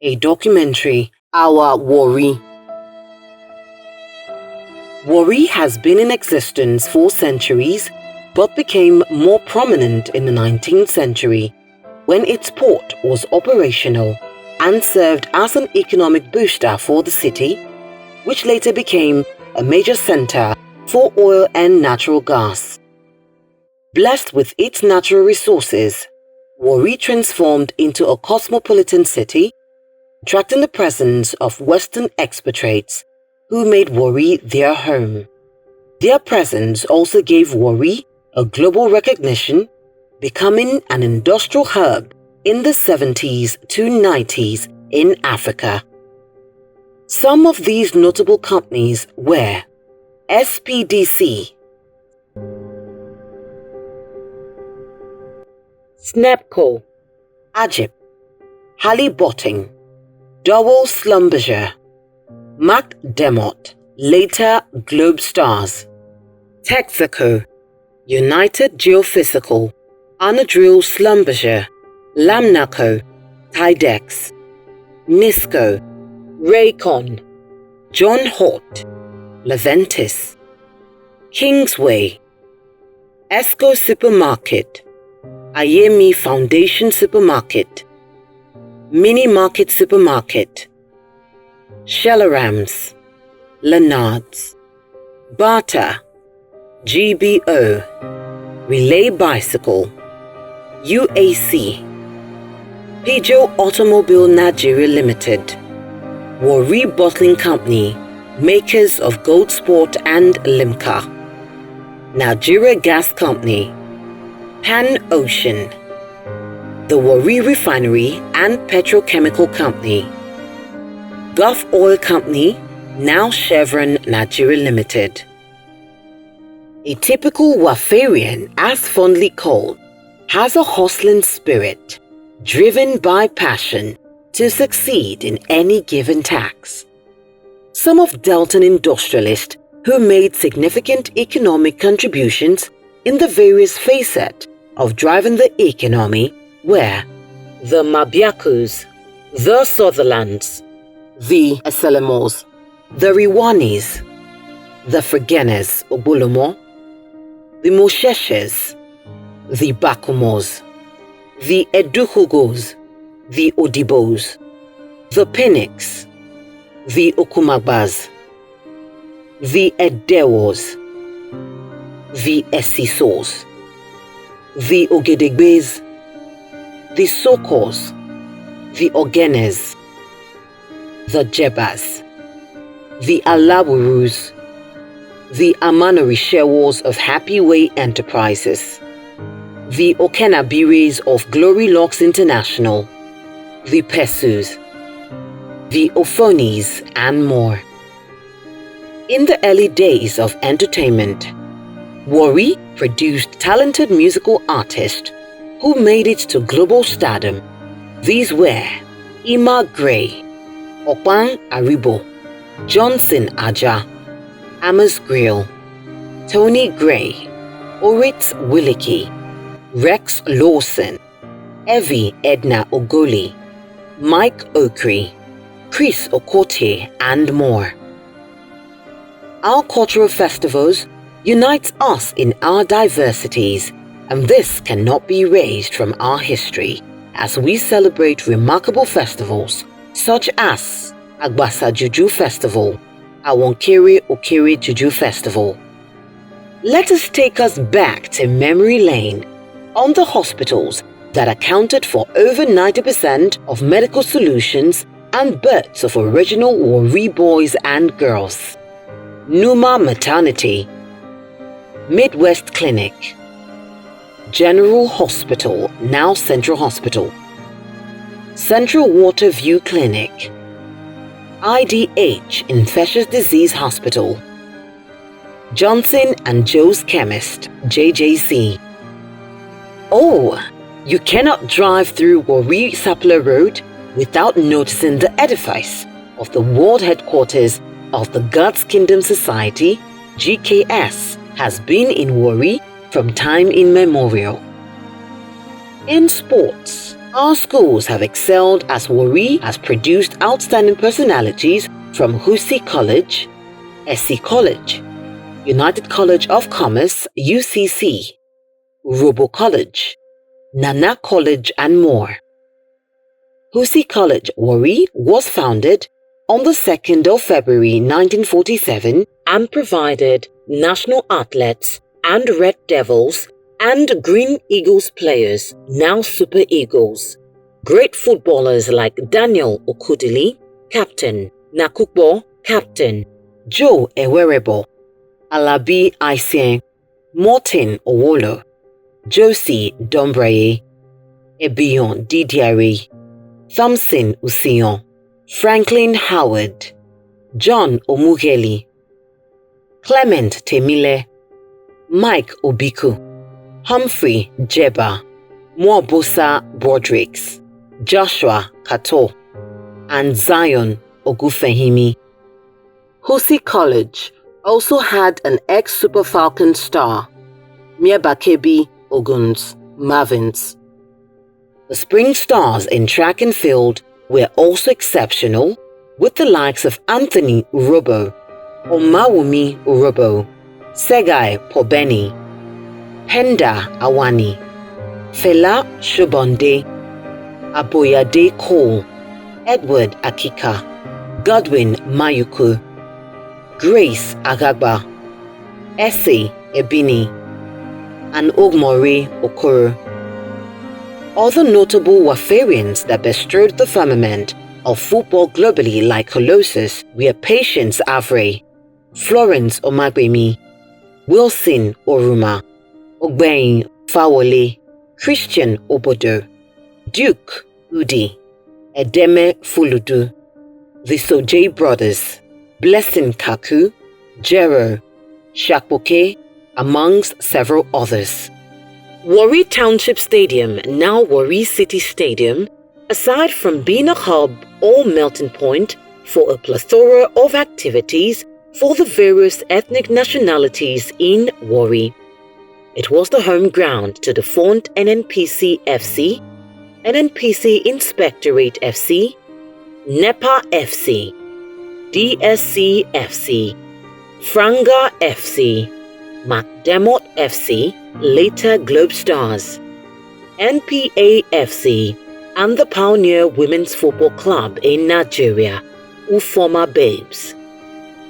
A documentary, Our Warri. Warri has been in existence for centuries but became more prominent in the 19th century when its port was operational and served as an economic booster for the city, which later became a major center for oil and natural gas. Blessed with its natural resources, Warri transformed into a cosmopolitan city, attracting the presence of Western expatriates who made Warri their home. Their presence also gave Warri a global recognition, becoming an industrial hub in the 70s to 90s in Africa. Some of these notable companies were SPDC, Snepco, Ajib, Halliburton, Dowell Schlumberger, McDermott, later Globe Stars, Texaco, United Geophysical, Anadril Schlumberger, Lamnaco, Tydex, Nisco, Raycon, John Hort, Leventis, Kingsway, Esco Supermarket, Ayemi Foundation Supermarket, Mini Market Supermarket, Shellerams, Leonards, Bata, GBO, Relay Bicycle, UAC, Peugeot Automobile Nigeria Limited, Warri Bottling Company, makers of Gold Sport and Limca, Nigeria Gas Company, Pan Ocean, the Warri Refinery and Petrochemical Company, Gulf Oil Company, now Chevron Nigeria Limited. A typical Wafarian, as fondly called, has a hustling spirit, driven by passion to succeed in any given task. Some of Delton industrialists who made significant economic contributions in the various facets of driving the economy were the Mabiakus, the Sutherlands, the Eselemos, the Riwanis, the Fregenes Obolomo, the Mosheshes, the Bakumos, the Eduhugos, the Odibos, the Penix, the Okumagbas, the Edewos, the Esisos, the Ogedegbes, the Sokos, the Ogenes, the Jebas, the Alawurus, the Amanorishewas of Happy Way Enterprises, the Okenabiris of Glory Locks International, the Pesus, the Ophonis, and more. In the early days of entertainment, Warri produced talented musical artists who made it to global stardom. These were Ima Gray, Okpan Aribo, Johnson Aja, Amos Grill, Tony Gray, Oritz Williki, Rex Lawson, Evie Edna Ogoli, Mike Okri, Chris Okotie, and more. Our cultural festivals unite us in our diversities, and this cannot be erased from our history as we celebrate remarkable festivals such as Agbasa Juju Festival, Awonkere Okere Juju Festival. Let us take us back to memory lane on the hospitals that accounted for over 90% of medical solutions and births of original Warri boys and girls. Numa Maternity, Midwest Clinic, General Hospital, now Central Hospital, Central Water View Clinic, IDH Infectious Disease Hospital, Johnson and Joe's Chemist, JJC. Oh, you cannot drive through Warri Sapler Road without noticing the edifice of the world headquarters of the God's Kingdom Society, GKS, has been in Warri from time immemorial. In sports, Our schools have excelled as Warri has produced outstanding personalities from Hussey College, SC College, United College of Commerce UCC, Robo College, Nana College and more. Hussey College, Warri was founded on the 2nd of February 1947 and provided national athletes and Red Devils and Green Eagles players, now Super Eagles. Great footballers like Daniel Okudili, captain, Nakukbo, captain, Joe Ewerebo, Alabi Aisien, Morton Owolo, Josie Dombraye, Ebion Didiere, Thompson Usion, Franklin Howard, John Omugeli, Clement Temile, Mike Obiku, Humphrey Jeba, Mwabosa Brodricks, Joshua Kato, and Zion Ogufehimi. Hussey College also had an ex-Super Falcon star, Miebakebi Oguns Marvins. The Spring Stars in track and field were also exceptional, with the likes of Anthony Urobo, Omawumi Urobo, Segai Pobeni, Penda Awani, Fela Shobonde, Aboyade Cole, Edward Akika, Godwin Mayuku, Grace Agagba, Essie Ebini, and Ogmore Okoro. Other notable Wafarians that bestrode the firmament of football globally like Colossus were Patience Avre, Florence Omagbemi, Wilson Oruma, Ogbein Fawole, Christian Obodo, Duke Udi, Edeme Fuludu, the Soje brothers, Blessing Kaku, Jero, Shakboke, amongst several others. Warri Township Stadium, now Warri City Stadium, aside from being a hub or melting point for a plethora of activities for the various ethnic nationalities in Warri. It was the home ground to the Font NNPC FC, NNPC Inspectorate FC, NEPA FC, DSC FC, Franga FC, MacDermott FC, later Globe Stars, NPA FC, and the Pioneer Women's Football Club in Nigeria, Ufoma Babes.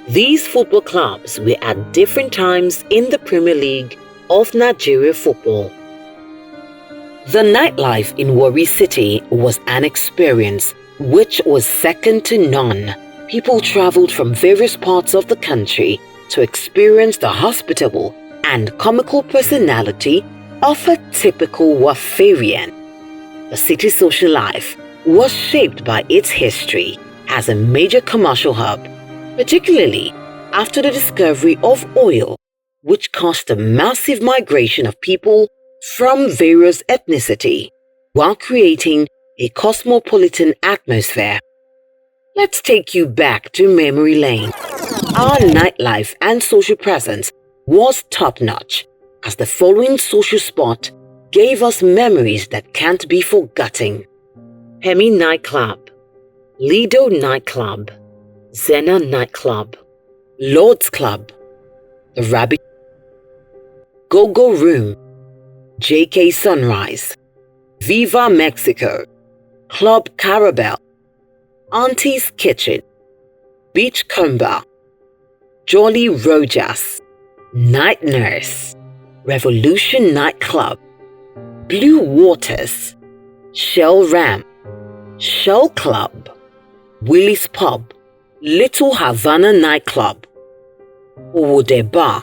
These football clubs were at different times in the Premier League of Nigeria football. The nightlife in Warri City was an experience which was second to none. People traveled from various parts of the country to experience the hospitable and comical personality of a typical Wafarian. The city's social life was shaped by its history as a major commercial hub, particularly after the discovery of oil, which caused a massive migration of people from various ethnicity while creating a cosmopolitan atmosphere. Let's take you back to memory lane. Our nightlife and social presence was top-notch, as the following social spot gave us memories that can't be forgotten. Hemi Nightclub, Lido Nightclub, Zena Nightclub, Lord's Club, The Rabbit, Go-Go Room, JK Sunrise, Viva Mexico, Club Carabel, Auntie's Kitchen, Beachcomber, Jolly Rojas, Night Nurse, Revolution Nightclub, Blue Waters, Shell Ram, Shell Club, Willie's Pub, Little Havana Nightclub, Owode Bar,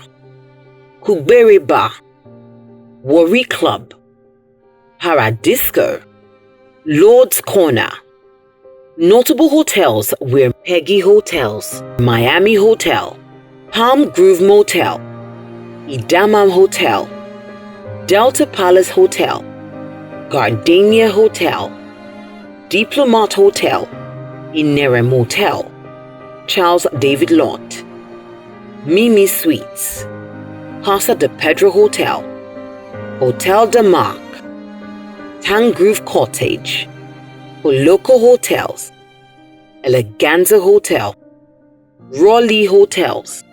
Kubere Bar, Warri Club, Paradisco, Lord's Corner. Notable hotels were Peggy Hotels, Miami Hotel, Palm Grove Motel, Idamam Hotel, Delta Palace Hotel, Gardenia Hotel, Diplomat Hotel, Inere Motel, Charles David Lot, Mimi Suites, Casa de Pedro Hotel, Hotel de Marc, Tangrove Cottage. For local hotels, Eleganza Hotel, Raleigh Hotels,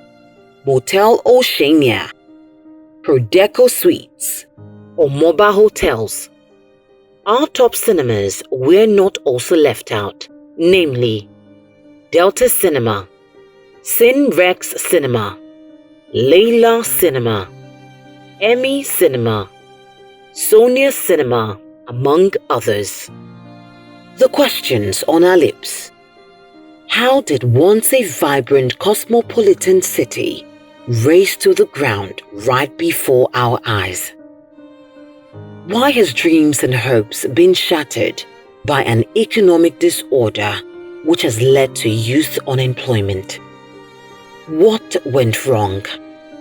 Motel Oceania, Prodeco Suites, or Moba Hotels. Our top cinemas were not also left out, namely Delta Cinema, Cinrex Cinema, Layla Cinema, Emmy Cinema, Sonia Cinema, among others. The questions on our lips. How did once a vibrant cosmopolitan city race to the ground right before our eyes? Why has dreams and hopes been shattered by an economic disorder which has led to youth unemployment? What went wrong,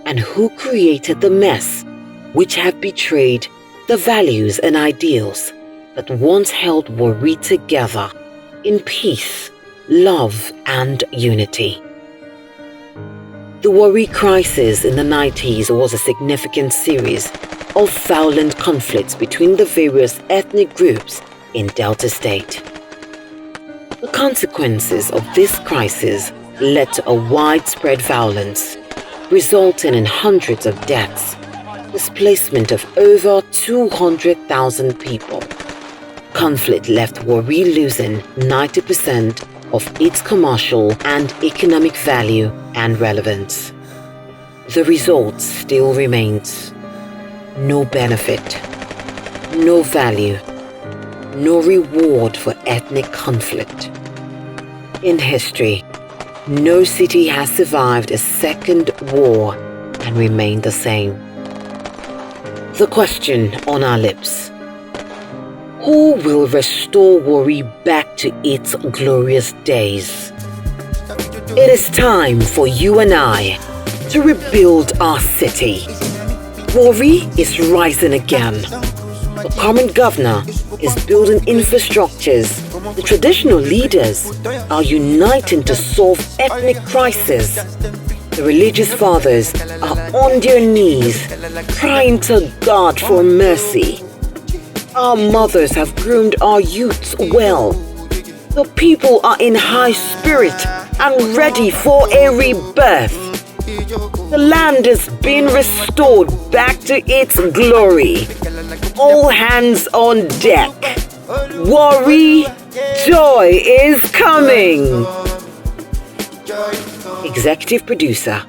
and who created the mess which have betrayed the values and ideals that once held Warri together in peace, love and unity? The Warri crisis in the 90s was a significant series of violent conflicts between the various ethnic groups in Delta State. The consequences of this crisis led to a widespread violence, resulting in hundreds of deaths, displacement of over 200,000 people. Conflict left Warri losing 90% of its commercial and economic value and relevance. The result still remains: no benefit, no value, no reward for ethnic conflict. In history, no city has survived a second war and remained the same. The question on our lips: who will restore Warri back to its glorious days? It is time for you and I to rebuild our city. Warri is rising again. The current governor is building infrastructures. The traditional leaders are uniting to solve ethnic crisis. The religious fathers are on their knees, crying to God for mercy. Our mothers have groomed our youths well. The people are in high spirit and ready for a rebirth. The land is being restored back to its glory. All hands on deck. Warri, joy is coming. Executive Producer,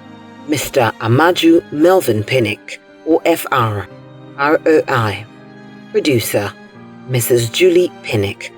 Mr. Amaju Melvin Pinnick, OFR, ROI. Producer, Mrs. Julie Pinnick.